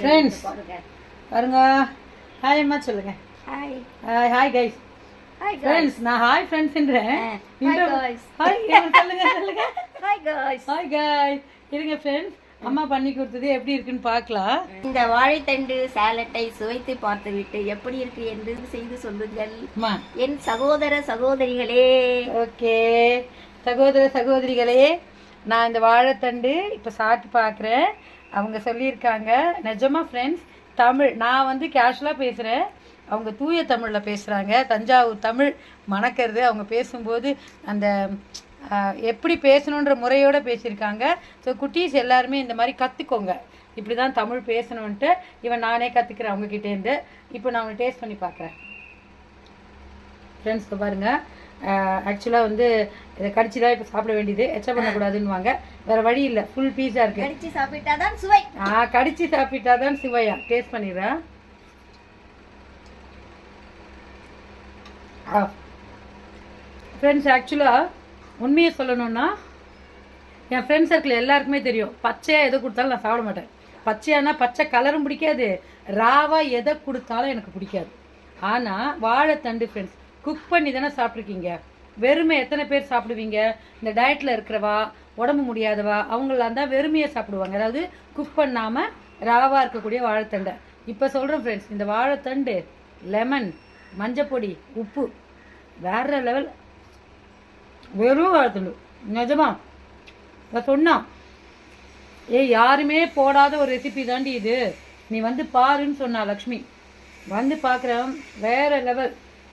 Friends பாருங்க. Hi அம்மா சொல்லுங்க. Hi hi guys. Hi friends நான் ஹாய் ஃப்ரெண்ட்ஸ்ன்றேன். Hi guys. ஹாய் சொல்லுங்க சொல்லுங்க. Hi guys. Hi guys. இருங்க ஃப்ரெண்ட்ஸ், அம்மா பண்ணி கொடுத்தது எப்படி இருக்குன்னு பார்க்கலாம். இந்த வாழைத்தண்டு சாலட்டை சுவைத்து பார்த்துவிட்டு எப்படி இருக்கு என்று செய்து சொல்லுங்கள் என் சகோதர சகோதரிகளே. ஓகே சகோதர சகோதரிகளே, நான் இந்த வாழைத்தண்டு இப்போ சாப்பிட்டு பார்க்குறேன். அவங்க சொல்லியிருக்காங்க நிஜமா ஃப்ரெண்ட்ஸ், தமிழ் நான் வந்து கேஷுவலாக பேசுகிறேன், அவங்க தூய தமிழில் பேசுகிறாங்க. தஞ்சாவூர் தமிழ் மணக்கிறது. அவங்க பேசும்போது அந்த எப்படி பேசணுன்ற முறையோடு பேசியிருக்காங்க. ஸோ குட்டீஸ் எல்லாருமே இந்த மாதிரி கற்றுக்கோங்க, இப்படி தான் தமிழ் பேசணுன்ட்டு. இவன் நானே கற்றுக்கிறேன் அவங்கக்கிட்டேருந்து. இப்போ நான் டேஸ்ட் பண்ணி பார்க்குறேன் ஃப்ரெண்ட்ஸ். பாருங்கள், ஆக்சுவலாக வந்து இதை கடிச்சு தான் இப்போ சாப்பிட வேண்டியது, எச்ச பண்ணக்கூடாதுன்னுவாங்க. வேறு வழி இல்லை, ஃபுல் பீஸாக இருக்குது. கடிச்சு சாப்பிட்டாதான் சுவை. கடிச்சு சாப்பிட்டாதான் சுவையா? டேஸ்ட் பண்ணிடுறேன். ஃப்ரெண்ட்ஸ் ஆக்சுவலாக உண்மையை சொல்லணுன்னா, என் ஃப்ரெண்ட்ஸ் சர்க்கிள் எல்லாருக்குமே தெரியும், பச்சையாக எதை கொடுத்தாலும் நான் சாப்பிட மாட்டேன். பச்சையானா பச்சை கலரும் பிடிக்காது, ராவாக எதை கொடுத்தாலும் எனக்கு பிடிக்காது. ஆனால் வாழைத்தண்டு ஃப்ரெண்ட்ஸ் குக் பண்ணி தானே சாப்பிட்ருக்கீங்க. வெறுமை எத்தனை பேர் சாப்பிடுவீங்க? இந்த டயட்டில் இருக்கிறவா, உடம்பு முடியாதவா, அவங்களாம் தான் வெறுமையை சாப்பிடுவாங்க, அதாவது குக் பண்ணாமல் ராவாக இருக்கக்கூடிய வாழைத்தண்டை. இப்போ சொல்கிறேன் ஃப்ரெண்ட்ஸ், இந்த வாழைத்தண்டு லெமன், மஞ்சப்பொடி, உப்பு வேற லெவல். வெறும் வாழைத்தண்டு நிஜமா நான் சொன்னான், யாருமே போடாத ஒரு ரெசிபி தாண்டி இது, நீ வந்து பாருன்னு சொன்னா லக்ஷ்மி. வந்து பார்க்குறேன், வேற லெவல்.